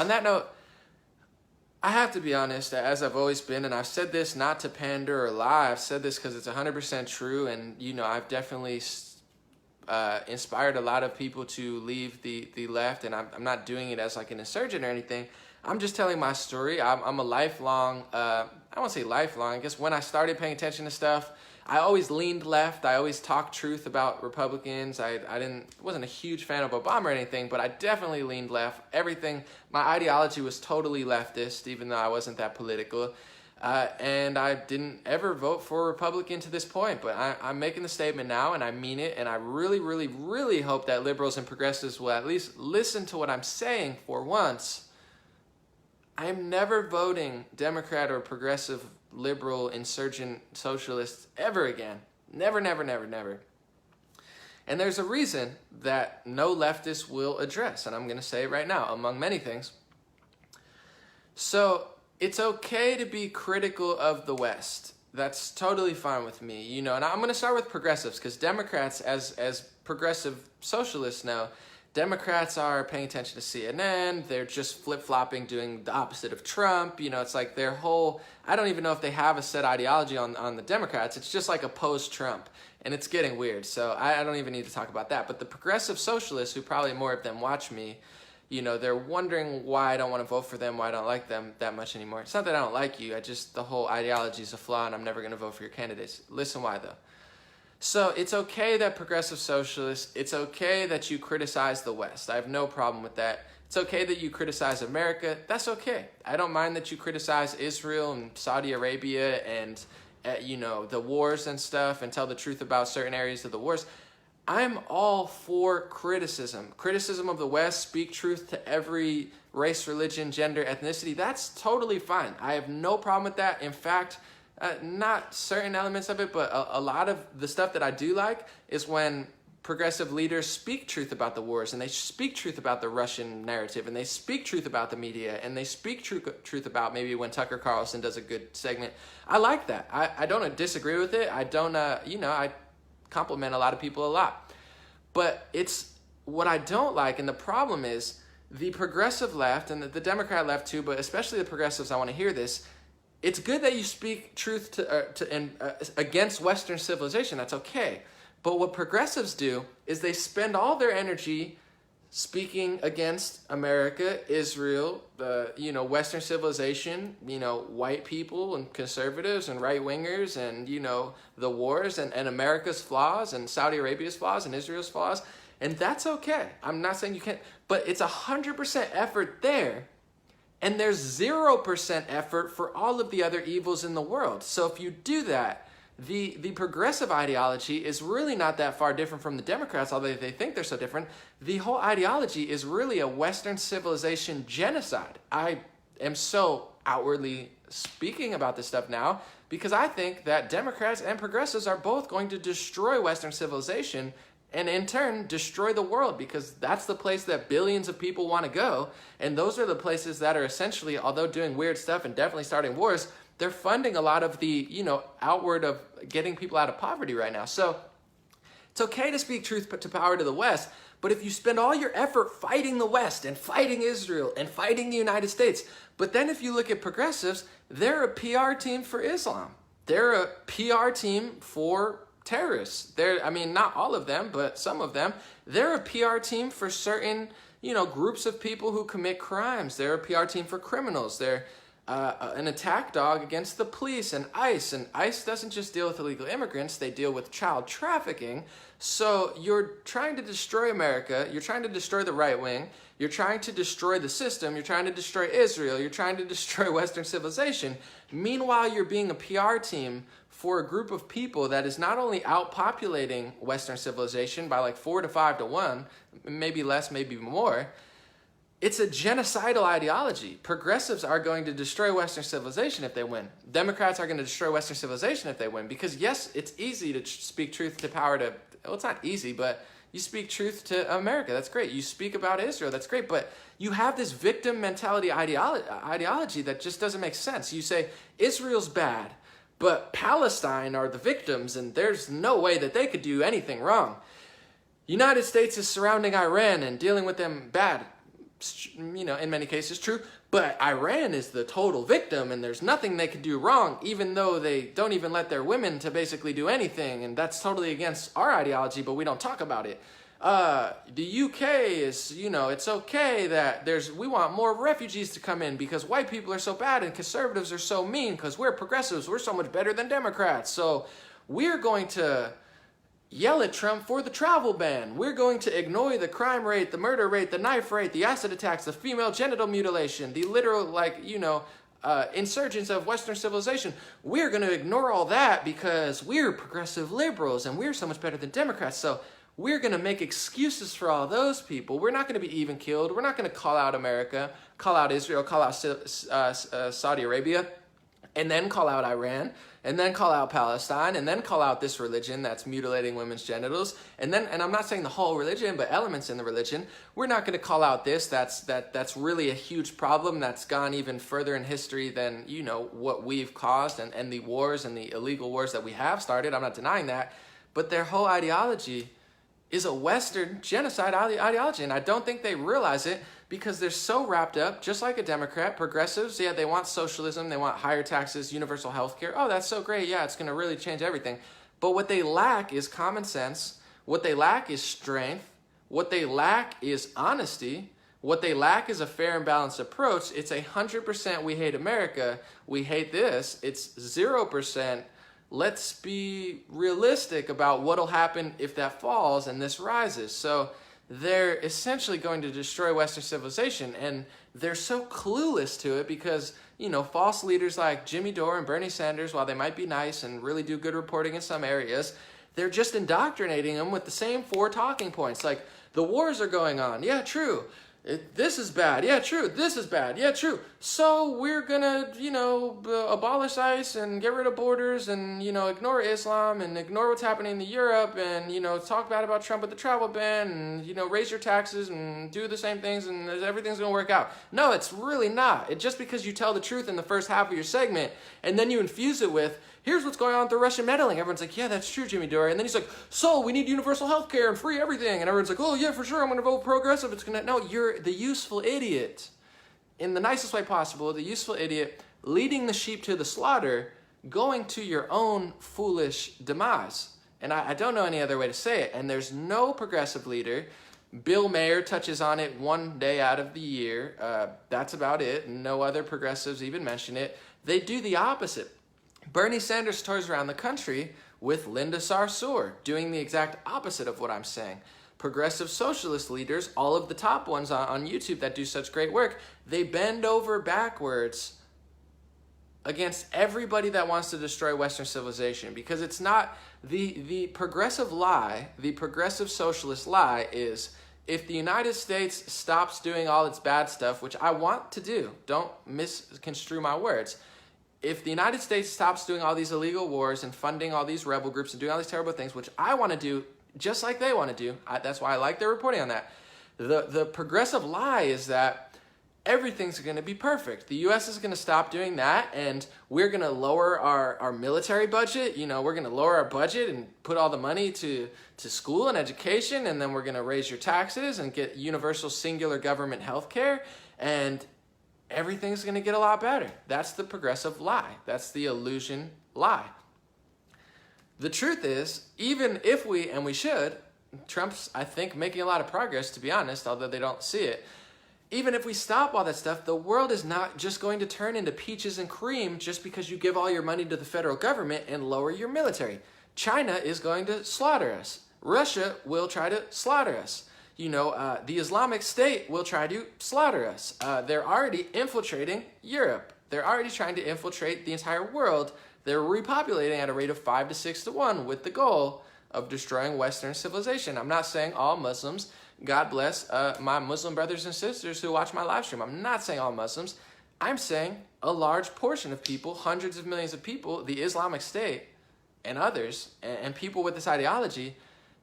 On that note, I have to be honest, as I've always been, and I've said this not to pander or lie, I've said this because it's 100% true, and I've definitely inspired a lot of people to leave the left, and I'm not doing it as like an insurgent or anything. I'm just telling my story. I'm a lifelong, I won't say lifelong, I guess when I started paying attention to stuff, I always leaned left. I always talked truth about Republicans. I wasn't a huge fan of Obama or anything, but I definitely leaned left. Everything, my ideology was totally leftist, even though I wasn't that political. And I didn't ever vote for a Republican to this point, but I'm making the statement now, and I mean it, and I really, really, really hope that liberals and progressives will at least listen to what I'm saying for once. I am never voting Democrat or progressive, liberal, insurgent, socialist ever again. Never, never, never, never. And there's a reason that no leftist will address, and I'm going to say it right now, among many things. So it's okay to be critical of the West. That's totally fine with me, and I'm going to start with progressives, because Democrats, as progressive socialists now, Democrats are paying attention to CNN. They're just flip-flopping, doing the opposite of Trump. It's like their whole, I don't even know if they have a set ideology on the Democrats. It's just like a post-Trump, and it's getting weird. So I don't even need to talk about that. But the progressive socialists, who probably more of them watch me, they're wondering why I don't want to vote for them, why I don't like them that much anymore. It's not that I don't like you. The whole ideology is a flaw, and I'm never going to vote for your candidates. Listen why, though. So it's okay that progressive socialists, it's okay that you criticize the West. I have no problem with that. It's okay that you criticize America. That's okay. I don't mind that you criticize Israel and Saudi Arabia and, the wars and stuff, and tell the truth about certain areas of the wars. I'm all for criticism. Criticism of the West, speak truth to every race, religion, gender, ethnicity. That's totally fine. I have no problem with that. In fact, not certain elements of it, but a lot of the stuff that I do like is when progressive leaders speak truth about the wars, and they speak truth about the Russian narrative, and they speak truth about the media, and they speak truth about maybe when Tucker Carlson does a good segment. I like that. I don't disagree with it. I don't, I compliment a lot of people a lot. But it's what I don't like, and the problem is the progressive left, and the Democrat left too, but especially the progressives, I want to hear this. It's good that you speak truth against Western civilization. That's okay. But what progressives do is they spend all their energy speaking against America, Israel, Western civilization, white people and conservatives and right-wingers and, the wars and America's flaws and Saudi Arabia's flaws and Israel's flaws. And that's okay. I'm not saying you can't, but it's 100% effort there. And there's 0% effort for all of the other evils in the world. So if you do that, the progressive ideology is really not that far different from the Democrats, although they think they're so different. The whole ideology is really a Western civilization genocide. I am so outwardly speaking about this stuff now because I think that Democrats and progressives are both going to destroy Western civilization and in turn destroy the world, because that's the place that billions of people want to go. And those are the places that are essentially, although doing weird stuff and definitely starting wars, they're funding a lot of the, outward of getting people out of poverty right now. So it's okay to speak truth to power to the West, but if you spend all your effort fighting the West and fighting Israel and fighting the United States, but then if you look at progressives, they're a PR team for Islam. They're a PR team for terrorists. Not all of them, but some of them. They're a PR team for certain, groups of people who commit crimes. They're a PR team for criminals. They're an attack dog against the police and ICE. And ICE doesn't just deal with illegal immigrants. They deal with child trafficking. So you're trying to destroy America. You're trying to destroy the right wing. You're trying to destroy the system. You're trying to destroy Israel. You're trying to destroy Western civilization. Meanwhile, you're being a PR team for a group of people that is not only outpopulating Western civilization by like 4 to 5 to 1, maybe less, maybe more. It's a genocidal ideology. Progressives are going to destroy Western civilization if they win. Democrats are going to destroy Western civilization if they win. Because yes, it's easy to speak truth to power to, well, it's not easy, but you speak truth to America. That's great. You speak about Israel. That's great. But you have this victim mentality ideology that just doesn't make sense. You say Israel's bad, but Palestine are the victims, and there's no way that they could do anything wrong. United States is surrounding Iran and dealing with them bad. you know, in many cases true, but Iran is the total victim and there's nothing they can do wrong, even though they don't even let their women to basically do anything, and that's totally against our ideology, but we don't talk about it. The UK is, you know, it's okay that we want more refugees to come in because white people are so bad and conservatives are so mean because we're progressives, we're so much better than Democrats, so we're going to yell at Trump for the travel ban. We're going to ignore the crime rate, the murder rate, the knife rate, the acid attacks, the female genital mutilation, the literal, like, you know, insurgents of Western civilization. We're going to ignore all that because we're progressive liberals and we're so much better than Democrats. So we're going to make excuses for all those people. We're not going to be even killed. We're not going to call out America, call out Israel, call out Saudi Arabia, and then call out Iran, and then call out Palestine, and then call out this religion that's mutilating women's genitals, and I'm not saying the whole religion, but elements in the religion. We're not going to call out this. That's really a huge problem that's gone even further in history than, you know, what we've caused and the wars and the illegal wars that we have started. I'm not denying that, but their whole ideology is a Western genocide ideology, and I don't think they realize it because they're so wrapped up, just like a Democrat. Progressives, yeah, they want socialism, they want higher taxes, universal health care. Oh, that's so great, yeah, it's going to really change everything. But what they lack is common sense, what they lack is strength, what they lack is honesty, what they lack is a fair and balanced approach. It's 100% we hate America, we hate this. It's 0%. Let's be realistic about what'll happen if that falls and this rises. So they're essentially going to destroy Western civilization, and they're so clueless to it because, you know, false leaders like Jimmy Dore and Bernie Sanders, while they might be nice and really do good reporting in some areas, they're just indoctrinating them with the same 4 talking points. Like, the wars are going on. Yeah, true. This is bad. Yeah, true. This is bad. Yeah, true. So we're gonna, you know, abolish ICE and get rid of borders and, you know, ignore Islam and ignore what's happening in Europe and, you know, talk bad about Trump with the travel ban and, you know, raise your taxes and do the same things and everything's gonna work out. No, it's really not. It's just because you tell the truth in the first half of your segment and then you infuse it with, here's what's going on with the Russian meddling. Everyone's like, yeah, that's true, Jimmy Dore. And then he's like, so we need universal health care and free everything. And everyone's like, oh, yeah, for sure, I'm going to vote progressive. It's going to... No, you're the useful idiot. In the nicest way possible, the useful idiot leading the sheep to the slaughter, going to your own foolish demise. And I don't know any other way to say it. And there's no progressive leader. Bill Mayer touches on it one day out of the year. That's about it. No other progressives even mention it. They do the opposite. Bernie Sanders tours around the country with Linda Sarsour, doing the exact opposite of what I'm saying. Progressive socialist leaders, all of the top ones on YouTube that do such great work, they bend over backwards against everybody that wants to destroy Western civilization, because it's not the progressive lie, the progressive socialist lie is, if the United States stops doing all its bad stuff, which I want to do, don't misconstrue my words, if the United States stops doing all these illegal wars and funding all these rebel groups and doing all these terrible things, which I want to do just like they want to do, that's why I like their reporting on that. The progressive lie is that everything's going to be perfect. The U.S. is going to stop doing that, and we're going to lower our military budget. You know, we're going to lower our budget and put all the money to school and education, and then we're going to raise your taxes and get universal singular government health care, and everything's going to get a lot better. That's the progressive lie. That's the illusion lie. The truth is, even if we, and we should, Trump's, I think, making a lot of progress, to be honest, although they don't see it. Even if we stop all that stuff, the world is not just going to turn into peaches and cream just because you give all your money to the federal government and lower your military. China is going to slaughter us. Russia will try to slaughter us. You know, the Islamic State will try to slaughter us. They're already infiltrating Europe. They're already trying to infiltrate the entire world. They're repopulating at a rate of 5 to 6 to 1 with the goal of destroying Western civilization. I'm not saying all Muslims. God bless my Muslim brothers and sisters who watch my live stream. I'm not saying all Muslims. I'm saying a large portion of people, hundreds of millions of people, the Islamic State and others, and people with this ideology,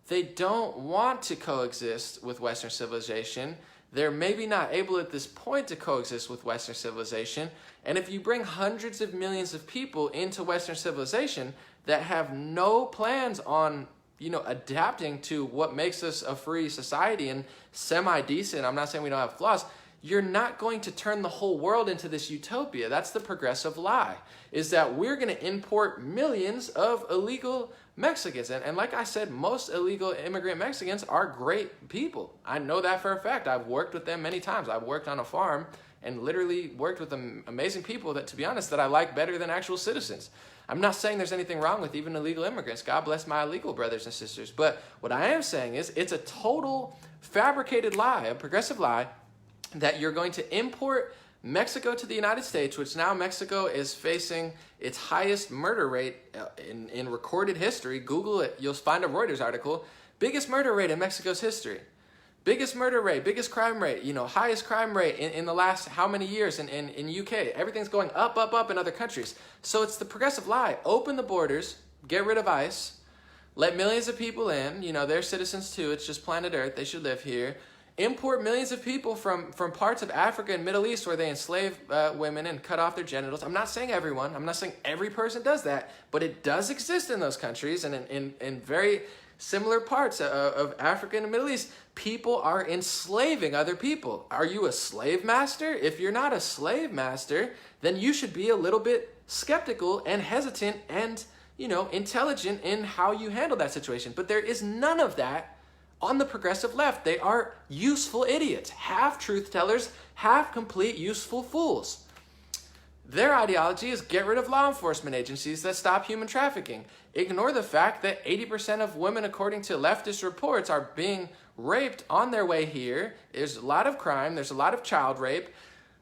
they don't want to coexist with Western civilization. They're maybe not able at this point to coexist with Western civilization. And if you bring hundreds of millions of people into Western civilization that have no plans on, you know, adapting to what makes us a free society and semi-decent, I'm not saying we don't have flaws, you're not going to turn the whole world into this utopia. That's the progressive lie, is that we're going to import millions of illegal Mexicans. And like I said, most illegal immigrant Mexicans are great people. I know that for a fact. I've worked with them many times. I've worked on a farm and literally worked with amazing people that, to be honest, that I like better than actual citizens. I'm not saying there's anything wrong with even illegal immigrants. God bless my illegal brothers and sisters. But what I am saying is it's a total fabricated lie, a progressive lie, that you're going to import Mexico to the United States, which now Mexico is facing its highest murder rate in recorded history. Google it. You'll find a Reuters article. Biggest murder rate in Mexico's history. Biggest murder rate, biggest crime rate, highest crime rate in the last how many years in UK. Everything's going up in other countries. So it's the progressive lie. Open the borders, get rid of ICE, let millions of people in. They're citizens too. It's just planet Earth. They should live here. Import millions of people from parts of Africa and Middle East where they enslave women and cut off their genitals. I'm not saying everyone. I'm not saying every person does that. But it does exist in those countries and in very similar parts of Africa and the Middle East. People are enslaving other people. Are you a slave master? If you're not a slave master, then you should be a little bit skeptical and hesitant and, intelligent in how you handle that situation. But there is none of that on the progressive left. They are useful idiots, half truth tellers, half complete useful fools. Their ideology is get rid of law enforcement agencies that stop human trafficking. Ignore the fact that 80% of women, according to leftist reports, are being raped on their way here. There's a lot of crime. There's a lot of child rape.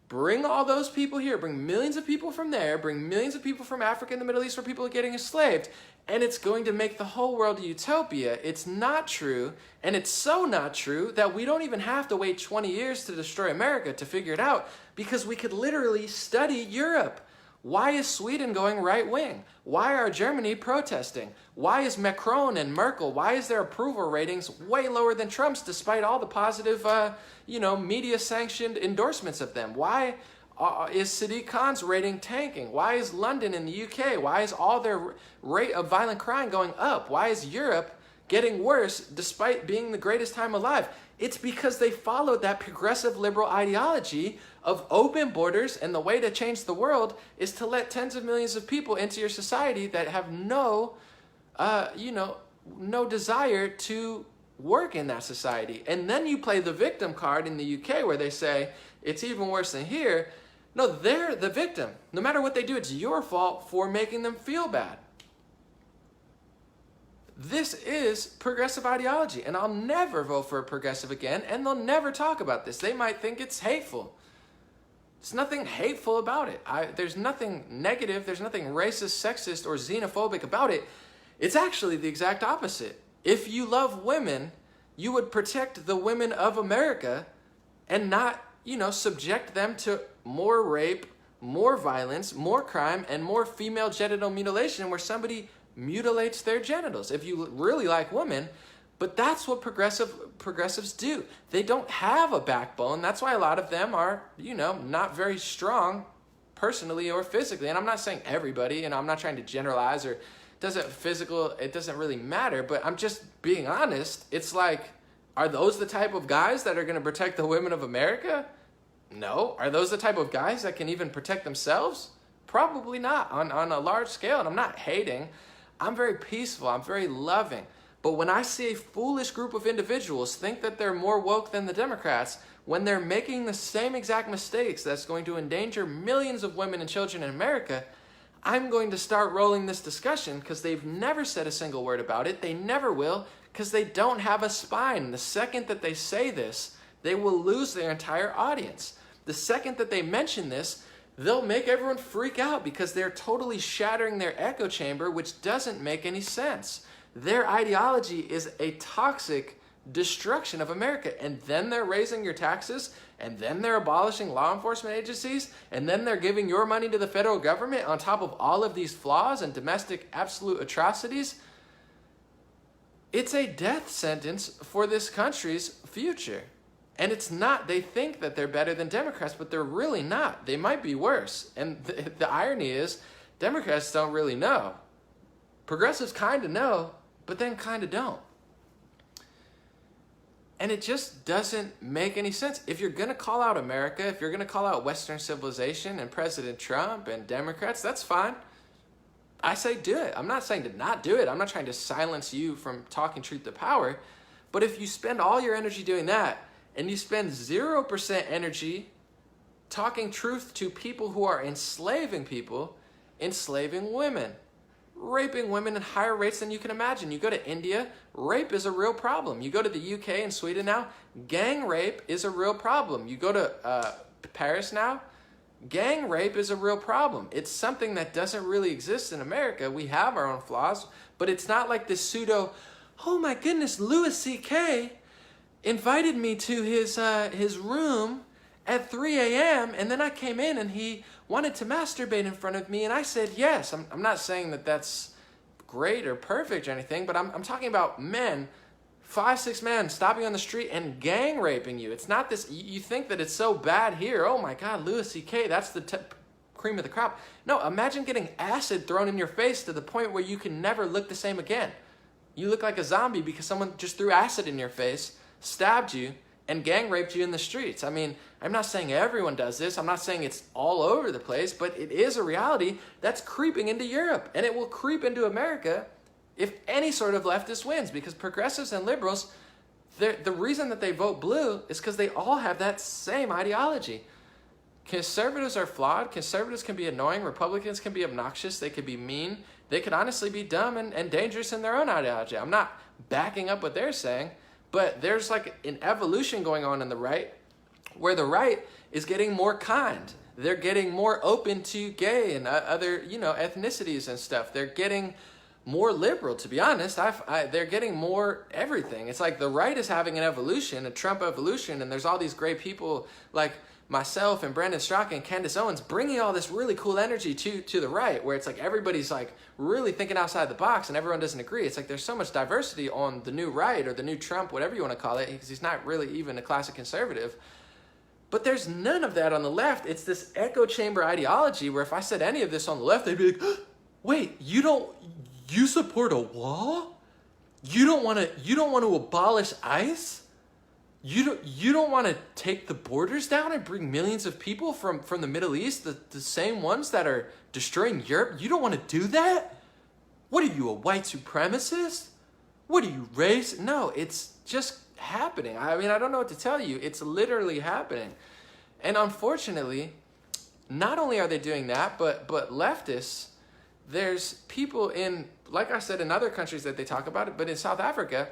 Bring all those people here. Bring millions of people from there. Bring millions of people from Africa and the Middle East where people are getting enslaved. And it's going to make the whole world a utopia. It's not true. And it's so not true that we don't even have to wait 20 years to destroy America to figure it out, because we could literally study Europe. Why is Sweden going right wing? Why are Germany protesting? Why is Macron and Merkel, why is their approval ratings way lower than Trump's despite all the positive, media sanctioned endorsements of them? Why is Sadiq Khan's rating tanking? Why is London in the UK? Why is all their rate of violent crime going up? Why is Europe getting worse despite being the greatest time alive? It's because they followed that progressive liberal ideology of open borders, and the way to change the world is to let tens of millions of people into your society that have no desire to work in that society. And then you play the victim card in the UK where they say, it's even worse than here. No, they're the victim. No matter what they do, it's your fault for making them feel bad. This is progressive ideology, and I'll never vote for a progressive again, and they'll never talk about this. They might think it's hateful. There's nothing hateful about it. There's nothing negative. There's nothing racist, sexist, or xenophobic about it. It's actually the exact opposite. If you love women, you would protect the women of America and not, subject them to more rape, more violence, more crime, and more female genital mutilation where somebody mutilates their genitals. If you really like women, but that's what progressives do. They don't have a backbone. That's why a lot of them are, not very strong personally or physically. And I'm not saying everybody, I'm not trying to generalize, or it doesn't really matter, but I'm just being honest. It's like, are those the type of guys that are going to protect the women of America? No. Are those the type of guys that can even protect themselves? Probably not on a large scale. And I'm not hating. I'm very peaceful. I'm very loving. But when I see a foolish group of individuals think that they're more woke than the Democrats, when they're making the same exact mistakes that's going to endanger millions of women and children in America, I'm going to start rolling this discussion, because they've never said a single word about it. They never will, because they don't have a spine. The second that they say this, they will lose their entire audience. The second that they mention this, they'll make everyone freak out, because they're totally shattering their echo chamber, which doesn't make any sense. Their ideology is a toxic destruction of America. And then they're raising your taxes, and then they're abolishing law enforcement agencies, and then they're giving your money to the federal government on top of all of these flaws and domestic absolute atrocities. It's a death sentence for this country's future. And it's not. They think that they're better than Democrats, but they're really not. They might be worse. And the irony is, Democrats don't really know. Progressives kind of know, but then kind of don't. And it just doesn't make any sense. If you're going to call out America, if you're going to call out Western civilization and President Trump and Democrats, that's fine. I say do it. I'm not saying to not do it. I'm not trying to silence you from talking truth to power. But if you spend all your energy doing that and you spend 0% energy talking truth to people who are enslaving people, enslaving women, raping women at higher rates than you can imagine. You go to India, rape is a real problem. You go to the UK and Sweden now, gang rape is a real problem. You go to Paris now, gang rape is a real problem. It's something that doesn't really exist in America. We have our own flaws, but it's not like this pseudo, oh my goodness, Louis C.K. invited me to his room at 3 a.m. and then I came in and he wanted to masturbate in front of me and I said yes. I'm not saying that that's great or perfect or anything, but I'm talking about men, 5-6 men stopping on the street and gang raping you. It's not this, you think that it's so bad here. Oh my God, Louis C.K., that's the cream of the crop. No, imagine getting acid thrown in your face to the point where you can never look the same again. You look like a zombie because someone just threw acid in your face, stabbed you, and gang raped you in the streets. I mean, I'm not saying everyone does this. I'm not saying it's all over the place, but it is a reality that's creeping into Europe, and it will creep into America if any sort of leftist wins, because progressives and liberals, the reason that they vote blue is because they all have that same ideology. Conservatives are flawed. Conservatives can be annoying. Republicans can be obnoxious. They could be mean. They could honestly be dumb and dangerous in their own ideology. I'm not backing up what they're saying, but there's like an evolution going on in the right where the right is getting more kind. They're getting more open to gay and other, ethnicities and stuff. They're getting more liberal, to be honest. They're getting more everything. It's like the right is having an evolution, a Trump evolution, and there's all these great people like myself and Brandon Straka and Candace Owens bringing all this really cool energy to the right, where it's like everybody's like really thinking outside the box and everyone doesn't agree. It's like there's so much diversity on the new right or the new Trump, whatever you want to call it, because he's not really even a classic conservative. But there's none of that on the left. It's this echo chamber ideology where if I said any of this on the left, they'd be like, wait, you support a wall? You don't want to abolish ICE? You don't want to take the borders down and bring millions of people from the Middle East, the same ones that are destroying Europe? You don't want to do that? What are you, a white supremacist? What are you, race? No, it's just happening. I mean, I don't know what to tell you. It's literally happening. And unfortunately, not only are they doing that, but leftists, there's people in, like I said, in other countries that they talk about it, but in South Africa,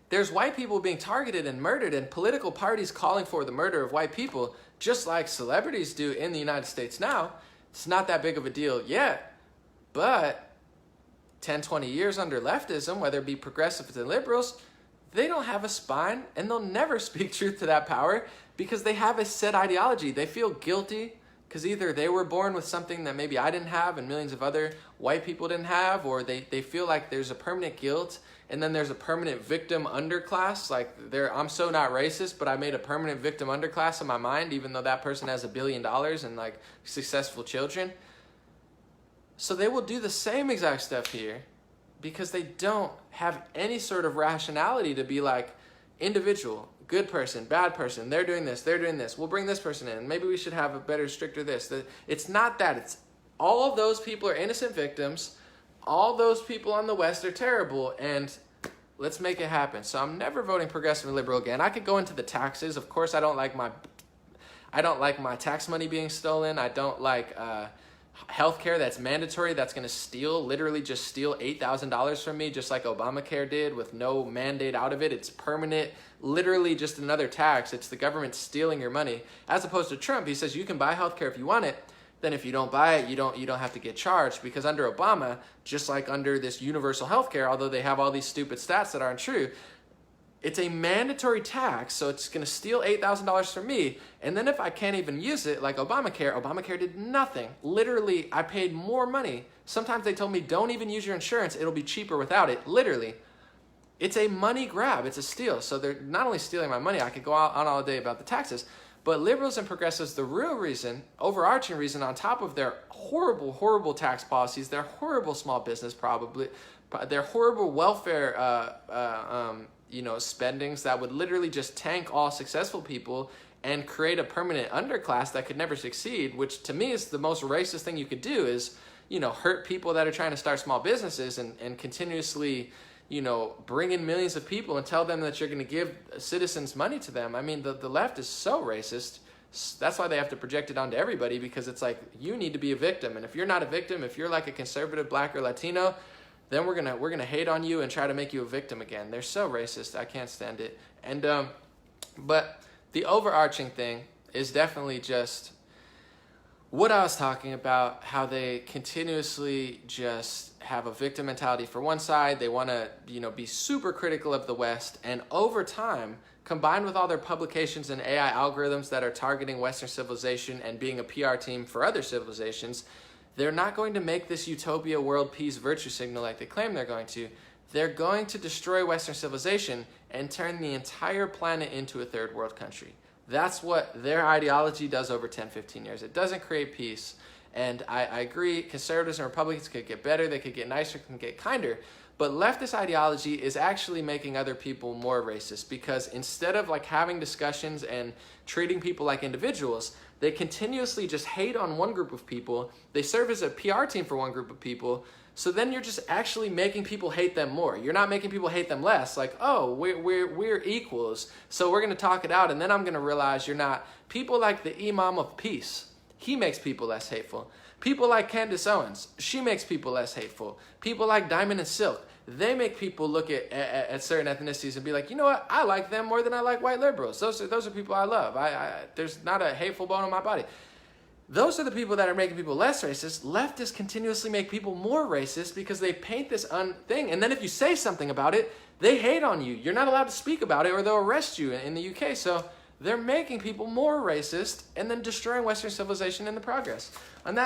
there's white people being targeted and murdered and political parties calling for the murder of white people, just like celebrities do in the United States now. It's not that big of a deal yet, but 10, 20 years under leftism, whether it be progressives and liberals, they don't have a spine and they'll never speak truth to that power because they have a set ideology. They feel guilty because either they were born with something that maybe I didn't have and millions of other white people didn't have, or they feel like there's a permanent guilt and then there's a permanent victim underclass. Like I'm so not racist, but I made a permanent victim underclass in my mind, even though that person has $1 billion and like successful children. So they will do the same exact stuff here because they don't have any sort of rationality to be like individual, good person, bad person, they're doing this, we'll bring this person in, maybe we should have a better, stricter this. It's not that. It's all of those people are innocent victims. All those people on the West are terrible, and let's make it happen. So I'm never voting progressive and liberal again. I could go into the taxes. Of course, I don't like my tax money being stolen. I don't like healthcare that's mandatory, that's going to literally just steal $8,000 from me, just like Obamacare did with no mandate out of it. It's permanent, literally just another tax. It's the government stealing your money. As opposed to Trump, he says you can buy healthcare if you want it. Then if you don't buy it, you don't have to get charged, because under Obama, just like under this universal healthcare, although they have all these stupid stats that aren't true, it's a mandatory tax, so it's going to steal $8,000 from me. And then if I can't even use it, like Obamacare did nothing. Literally, I paid more money. Sometimes they told me, don't even use your insurance. It'll be cheaper without it. Literally. It's a money grab. It's a steal. So they're not only stealing my money, I could go on all day about the taxes, but liberals and progressives, the real reason, overarching reason, on top of their horrible, horrible tax policies, their horrible small business their horrible welfare spendings that would literally just tank all successful people and create a permanent underclass that could never succeed, which to me is the most racist thing you could do, is, hurt people that are trying to start small businesses and continuously, bring in millions of people and tell them that you're going to give citizens money to them. I mean, the left is so racist. That's why they have to project it onto everybody, because it's like, you need to be a victim. And if you're not a victim, if you're like a conservative black or Latino, then we're gonna hate on you and try to make you a victim again. They're so racist. I can't stand it. And but the overarching thing is definitely just what I was talking about, how they continuously just have a victim mentality for one side. They want to, be super critical of the West, and over time, combined with all their publications and AI algorithms that are targeting Western civilization and being a PR team for other civilizations, they're not going to make this utopia, world peace, virtue signal like they claim they're going to. They're going to destroy Western civilization and turn the entire planet into a third world country. That's what their ideology does over 10, 15 years. It doesn't create peace. And I agree, conservatives and Republicans could get better, they could get nicer, can get kinder. But leftist ideology is actually making other people more racist, because instead of having discussions and treating people like individuals, they continuously just hate on one group of people. They serve as a PR team for one group of people. So then you're just actually making people hate them more. You're not making people hate them less. Like, oh, we're equals, so we're going to talk it out, and then I'm going to realize you're not. People like the Imam of Peace, he makes people less hateful. People like Candace Owens, she makes people less hateful. People like Diamond and Silk, they make people look at certain ethnicities and be like, you know what, I like them more than I like white liberals. Those are people I love. There's not a hateful bone in my body. Those are the people that are making people less racist. Leftists continuously make people more racist because they paint this thing. And then if you say something about it, they hate on you. You're not allowed to speak about it, or they'll arrest you in the UK. So they're making people more racist and then destroying Western civilization in the progress. On that